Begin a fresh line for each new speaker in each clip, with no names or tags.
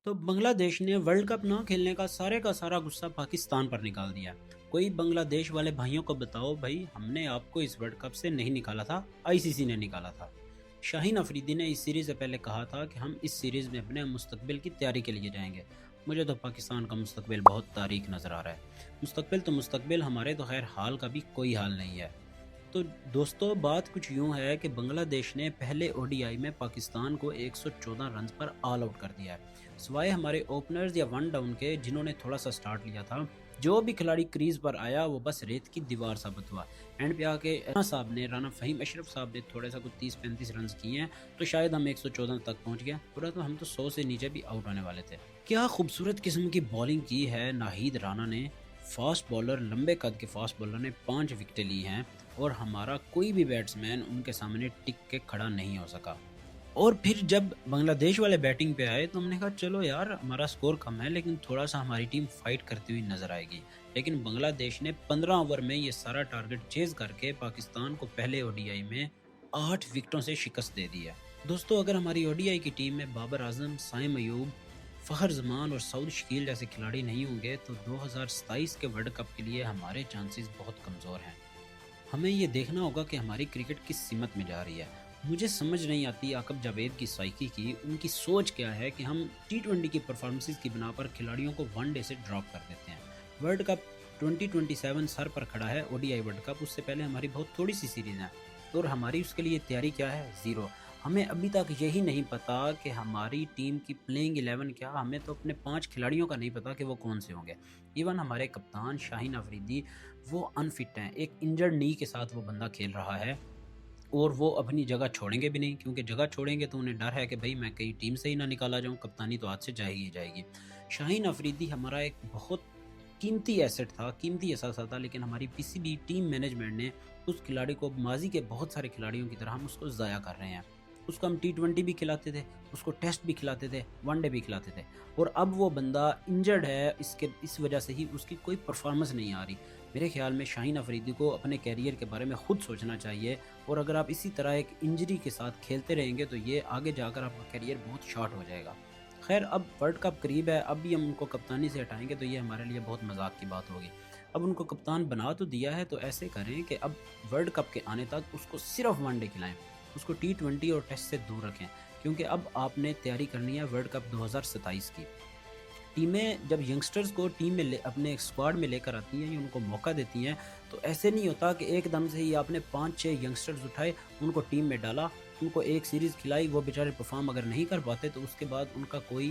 तो बांग्लादेश ने world cup ना खेलने का सारा गुस्सा पाकिस्तान पर निकाल दिया। कोई बांग्लादेश वाले भाइयों को बताओ भाई, हमने आपको इस वर्ल्ड कप से नहीं निकाला था, आईसीसी ने निकाला था। शाहीन अफरीदी ने इस सीरीज से पहले कहा था कि हम इस सीरीज में अपने मुस्तकबिल की तैयारी के लिए जाएंगे। मुझे तो पाकिस्तान का मुस्तकबिल बहुत तारीख नज़र आ रहा है। मुस्तकबिल तो मुस्तकबिल, हमारे तो खैर हाल का भी कोई हाल नहीं है। तो दोस्तों, बात कुछ यूं है कि बांग्लादेश ने पहले ओडीआई में पाकिस्तान को 114 रन पर ऑल आउट कर दिया है। सिवाय हमारे ओपनर्स या वन डाउन के, जिन्होंने थोड़ा सा स्टार्ट लिया था, जो भी खिलाड़ी क्रीज पर आया वो बस रेत की दीवार साबित हुआ। एंड पे आके साहब ने, राना फहीम अशरफ साहब ने थोड़ा सा कुछ 30-35 रन किए हैं, तो शायद हम 114 तक पहुंच गए, पूरा तो हम तो 100 से नीचे भी आउट होने वाले थे। क्या खूबसूरत किस्म की बॉलिंग की है नाहिद राना ने। फास्ट बॉलर, लंबे कद के फास्ट बॉलर ने 5 विकेटें ली हैं और हमारा कोई भी बैट्समैन उनके सामने टिक के खड़ा नहीं हो सका। और फिर जब बांग्लादेश वाले बैटिंग पे आए तो हमने कहा चलो यार, हमारा स्कोर कम है लेकिन थोड़ा सा हमारी टीम फाइट करती हुई नजर आएगी। लेकिन बांग्लादेश ने 15 ओवर में ये सारा टारगेट चेज करके पाकिस्तान को पहले ओडीआई में 8 विकेटों से शिकस्त दे दी है। दोस्तों, अगर हमारी ओडीआई की टीम में बाबर आजम, साइम अयूब, फ़खर जमान और सऊद शकील जैसे खिलाड़ी नहीं होंगे तो 2027 के वर्ल्ड कप के लिए हमारे चांसेस बहुत कमज़ोर हैं। हमें ये देखना होगा कि हमारी क्रिकेट किस सीमत में जा रही है। मुझे समझ नहीं आती आकब जावेद की साइकी की, उनकी सोच क्या है कि हम टी20 की परफॉर्मेंसेस की बिना पर खिलाड़ियों को वनडे से ड्रॉप कर देते हैं। वर्ल्ड कप 2027 सर पर खड़ा है, ओडीआई वर्ल्ड कप, उससे पहले हमारी बहुत थोड़ी सी सीरीज है और हमारी उसके लिए तैयारी क्या है, ज़ीरो। हमें अभी तक यही नहीं पता कि हमारी टीम की प्लेइंग 11 क्या, हमें तो अपने 5 खिलाड़ियों का नहीं पता कि वो कौन से होंगे। इवन हमारे कप्तान शाहीन अफरीदी, वो अनफिट हैं, एक इंजर्ड नी के साथ वो बंदा खेल रहा है और वो अपनी जगह छोड़ेंगे भी नहीं, क्योंकि जगह छोड़ेंगे तो उन्हें डर है कि भाई मैं कहीं टीम से ही ना निकाला जाऊं, कप्तानी तो हाथ से जाएगी ही जाएगी। शाहीन अफरीदी हमारा एक बहुत कीमती एसेट था, कीमती असासा था, लेकिन हमारी पीसीबी टीम मैनेजमेंट ने उस खिलाड़ी को, माजी के बहुत सारे खिलाड़ियों की तरह हम उसको ज़ाया कर रहे हैं। उसको हम टी20 भी खिलाते थे, उसको टेस्ट भी खिलाते थे, वनडे भी खिलाते थे, और अब वो बंदा इंजर्ड है, इस वजह से ही उसकी कोई परफॉर्मेंस नहीं आ रही। मेरे ख्याल में शाहीन अफरीदी को अपने कैरियर के बारे में खुद सोचना चाहिए, और अगर आप इसी तरह एक इंजरी के साथ खेलते रहेंगे तो ये आगे जाकर आपका कैरियर बहुत शॉर्ट हो जाएगा। खैर, अब वर्ल्ड कप करीब है, अब भी हम उनको कप्तानी से हटाएंगे तो ये हमारे लिए बहुत मजाक की बात होगी। अब उनको कप्तान बना तो दिया है, तो ऐसे करें कि अब वर्ल्ड कप के आने तक उसको सिर्फ वनडे खिलाएं, उसको टी20 और टेस्ट से दूर रखें, क्योंकि अब आपने तैयारी करनी है वर्ल्ड कप 2027 की। टीमें जब यंगस्टर्स को टीम में अपने स्क्वाड में लेकर आती हैं या उनको मौका देती हैं, तो ऐसे नहीं होता कि एकदम से ही आपने 5-6 यंगस्टर्स उठाए, उनको टीम में डाला, उनको एक सीरीज़ खिलाई, वो बेचारे परफॉर्म अगर नहीं कर पाते तो उसके बाद उनका कोई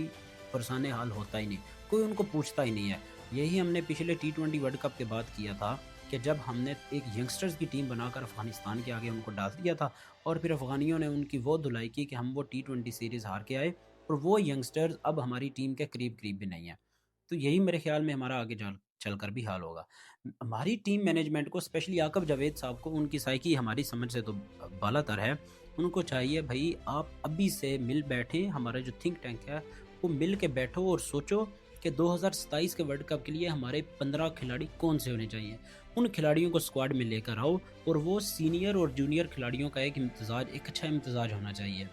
परेशान हाल होता ही नहीं, कोई उनको पूछता ही नहीं है। यही हमने पिछले टी20 वर्ल्ड कप के बाद किया था कि जब हमने एक यंगस्टर्स की टीम बनाकर अफगानिस्तान के आगे उनको डाल दिया था, और फिर अफगानियों ने उनकी वो धुलाई की कि हम वो टी20 सीरीज़ हार के आए, और वो यंगस्टर्स अब हमारी टीम के करीब करीब भी नहीं है। तो यही मेरे ख्याल में हमारा आगे चलकर भी हाल होगा। हमारी टीम मैनेजमेंट को, स्पेशली आकब जावेद साहब को, उनकी साइकी हमारी समझ से तो बालातर है। उनको चाहिए भाई, आप अभी से मिल बैठें, हमारा जो थिंक टैंक है वो मिल के बैठो और सोचो कि 2027 के वर्ल्ड कप के लिए हमारे 15 खिलाड़ी कौन से होने चाहिए। उन खिलाड़ियों को स्क्वाड में लेकर आओ, और वो सीनियर और जूनियर खिलाड़ियों का एक इम्तजाज, एक अच्छा इम्तजाज होना चाहिए।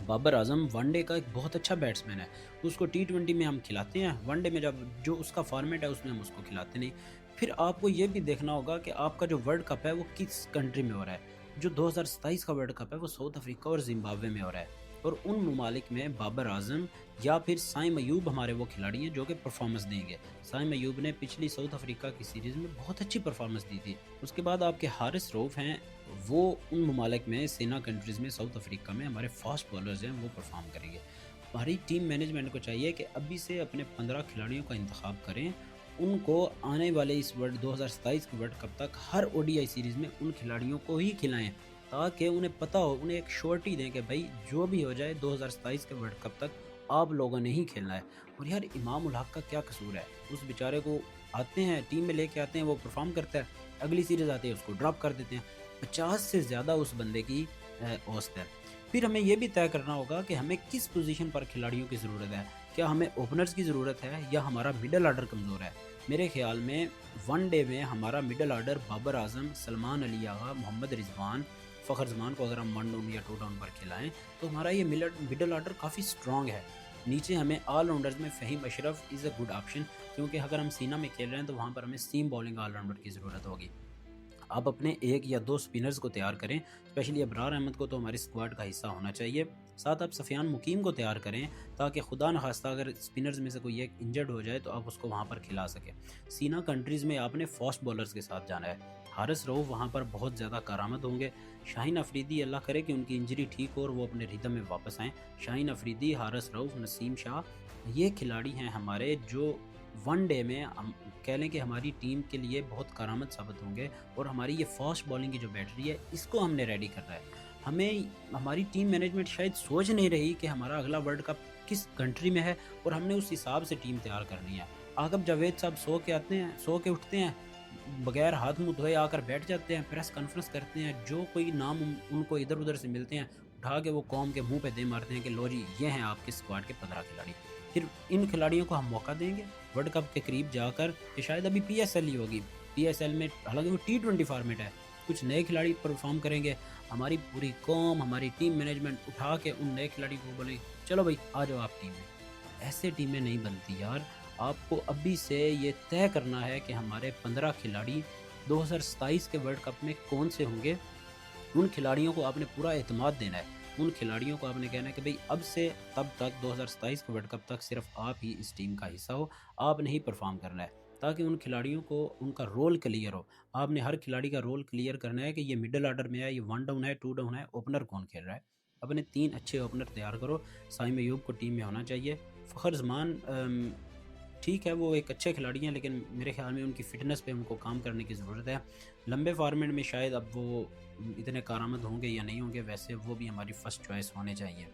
बाबर आजम वनडे का एक बहुत अच्छा बैट्समैन है, उसको टी20 में हम खिलाते हैं, वनडे में जब जो उसका फॉर्मेट है उसमें हम उसको खिलाते नहीं। फिर आपको ये भी देखना होगा कि आपका जो वर्ल्ड कप है वो किस कंट्री में हो रहा है। जो 2027 का वर्ल्ड कप है वो साउथ अफ्रीका और जिम्बाब्वे में हो रहा है, और उन ममालिक में बाबर आजम या फिर साइम अयूब हमारे वो खिलाड़ी हैं जो कि परफॉर्मेंस देंगे। साइम अयूब ने पिछली साउथ अफ्रीका की सीरीज़ में बहुत अच्छी परफॉर्मेंस दी थी। उसके बाद आपके हारिस रऊफ हैं, वो उन ममालिक में, सेना कंट्रीज़ में, साउथ अफ्रीका में हमारे फास्ट बॉलर्स हैं, वो परफॉर्म करेंगे। हमारी टीम मैनेजमेंट को चाहिए कि अभी से अपने 15 खिलाड़ियों का इंतखाब करें, उनको आने वाले इस वर्ल्ड 2027 के वर्ल्ड कप तक हर ओडीआई सीरीज़ में उन खिलाड़ियों को ही खिलाएं, ताकि उन्हें पता हो, उन्हें एक श्योरिटी दें कि भाई जो भी हो जाए 2027 के वर्ल्ड कप तक आप लोगों ने ही खेलना है। और यार, इमाम उल हक का क्या कसूर है, उस बेचारे को आते हैं टीम में लेके आते हैं, वो परफॉर्म करता है, अगली सीरीज़ आती है उसको ड्रॉप कर देते हैं। 50 से ज़्यादा उस बंदे की औसत है। फिर हमें ये भी तय करना होगा कि हमें किस पोजीशन पर खिलाड़ियों की ज़रूरत है। क्या हमें ओपनर्स की ज़रूरत है या हमारा मिडल ऑर्डर कमज़ोर है। मेरे ख्याल में वनडे में हमारा मिडल ऑर्डर बाबर आजम, सलमान अली आगा, मोहम्मद रिजवान, फ़खर जमान को अगर हम वन डाउन या टू डाउन पर खिलाएं तो हमारा ये मिडल ऑर्डर काफ़ी स्ट्रॉन्ग है। नीचे हमें ऑलराउंडर्स में Faheem Ashraf is a good option, क्योंकि अगर हम सीना में खेल रहे हैं तो वहाँ पर हमें सीम बॉलिंग ऑलराउंडर की ज़रूरत होगी। आप अपने 1 या 2 स्पिनर्स को तैयार करें, स्पेशली अबरार अहमद को तो हमारी स्क्वाड का हिस्सा होना चाहिए। साथ आप सफियान मुकीम को तैयार करें, ताकि खुदा न खास्ता अगर स्पिनर्स में से कोई एक इंजर्ड हो जाए तो आप उसको वहाँ पर खिला सकें। सीना कंट्रीज़ में आपने फास्ट बॉलर्स के साथ जाना है। हारिस रऊफ वहाँ पर बहुत ज़्यादा कारामद होंगे। शाहीन अफरीदी, अल्लाह करे कि उनकी इंजरी ठीक हो और वो अपने रिदम में वापस आएँ। शाहीन अफरीदी, हारिस रऊफ, नसीम शाह, ये खिलाड़ी हैं हमारे जो वनडे में हम कह लें कि हमारी टीम के लिए बहुत करामत साबित होंगे। और हमारी ये फास्ट बॉलिंग की जो बैटरी है, इसको हमने रेडी करना है। हमें हमारी टीम मैनेजमेंट शायद सोच नहीं रही कि हमारा अगला वर्ल्ड कप किस कंट्री में है, और हमने उस हिसाब से टीम तैयार करनी है। आगब जावेद साहब सो के उठते हैं, बगैर हाथ मुँह धोए आकर बैठ जाते हैं, प्रेस कॉन्फ्रेंस करते हैं, जो कोई नाम उनको इधर-उधर से मिलते हैं, उठा के वो कौम के मुँह पे दे मारते हैं कि लो जी, ये हैं आपके स्क्वाड के 15 खिलाड़ी। फिर इन खिलाड़ियों को हम मौका देंगे वर्ल्ड कप के करीब जाकर, कि शायद अभी पीएसएल ही होगी। पीएसएल में हालाँकि वो टी20 फॉर्मेट है, कुछ नए खिलाड़ी परफॉर्म करेंगे। हमारी पूरी कौम, हमारी टीम मैनेजमेंट उठा के उन नए खिलाड़ी को बोले, चलो भाई आ जाओ आप टीम में। ऐसे टीमें नहीं बनती यार। आपको अभी से ये तय करना है कि हमारे 15 खिलाड़ी 2027 के वर्ल्ड कप में कौन से होंगे। उन खिलाड़ियों को आपने पूरा एतमाद देना है। उन खिलाड़ियों को आपने कहना है कि भाई अब से तब तक 2027 के वर्ल्ड कप तक सिर्फ आप ही इस टीम का हिस्सा हो, आपने ही परफॉर्म करना है, ताकि उन खिलाड़ियों को उनका रोल क्लियर हो। आपने हर खिलाड़ी का रोल क्लियर करना है कि ये मिडल ऑर्डर में है, ये 1 डाउन है, 2 डाउन है, ओपनर कौन खेल रहा है। अपने 3 अच्छे ओपनर तैयार करो। साइम अयूब को टीम में होना चाहिए। फ़खर जमान ठीक है, वो एक अच्छे खिलाड़ी हैं, लेकिन मेरे ख़्याल में उनकी फ़िटनेस पे उनको काम करने की ज़रूरत है। लंबे फॉर्मेट में शायद अब वो इतने कारआमद होंगे या नहीं होंगे, वैसे वो भी हमारी फ़र्स्ट चॉइस होने चाहिए।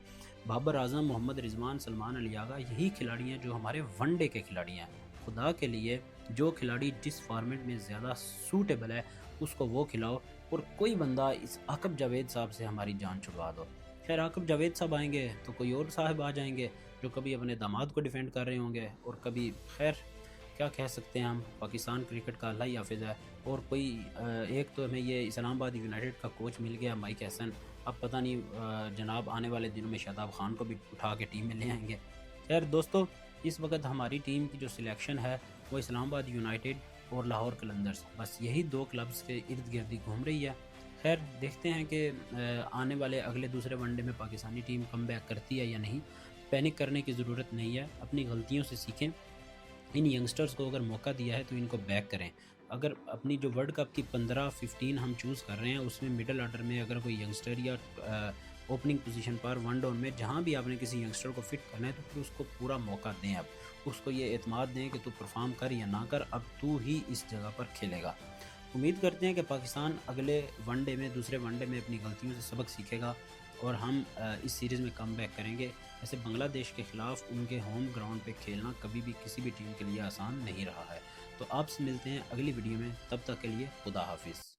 बाबर आज़म, मोहम्मद रिज़वान, सलमान अली आगा, यही खिलाड़ी हैं जो हमारे वनडे के खिलाड़ी हैं। खुदा के लिए जो खिलाड़ी जिस फॉर्मेट में ज़्यादा सूटेबल है, उसको वो खिलाओ, और कोई बंदा इस आकिब जावेद साहब से हमारी जान छुड़वा दो। खैर, आकिब जावेद साहब आएँगे तो कोई और साहब आ जाएँगे, जो कभी अपने दामाद को डिफेंड कर रहे होंगे, और कभी खैर क्या कह सकते हैं हम, पाकिस्तान क्रिकेट का अल्लाह ही हाफ़िज़ है। और कोई एक तो हमें ये इस्लामाबाद यूनाइटेड का कोच मिल गया, माइक हसन। अब पता नहीं जनाब आने वाले दिनों में शादाब खान को भी उठा के टीम में ले आएंगे। खैर दोस्तों, इस वक्त हमारी टीम की जो सिलेक्शन है वो इस्लामाबाद यूनाइटेड और लाहौर कलंदर्स, बस यही 2 क्लब्स के इर्द गिर्द ही घूम रही है। खैर देखते हैं कि आने वाले अगले दूसरे वनडे में पाकिस्तानी टीम कम बैक करती है या नहीं। पैनिक करने की ज़रूरत नहीं है, अपनी गलतियों से सीखें। इन यंगस्टर्स को अगर मौका दिया है तो इनको बैक करें। अगर अपनी जो वर्ल्ड कप की 15-15 हम चूज़ कर रहे हैं, उसमें मिडल ऑर्डर में अगर कोई यंगस्टर या ओपनिंग पोजीशन पर 1 डाउन में जहाँ भी आपने किसी यंगस्टर को फिट करना है, तो फिर उसको पूरा मौका दें। अब उसको ये एतमाद दें कि तू परफॉर्म कर या ना कर, अब तू ही इस जगह पर खेलेगा। उम्मीद करते हैं कि पाकिस्तान अगले वनडे में, दूसरे वनडे में अपनी गलतियों से सबक सीखेगा, और हम इस सीरीज़ में कम बैक करेंगे। ऐसे बांग्लादेश के ख़िलाफ़ उनके होम ग्राउंड पे खेलना कभी भी किसी भी टीम के लिए आसान नहीं रहा है। तो आपसे मिलते हैं अगली वीडियो में, तब तक के लिए खुदा हाफिज़।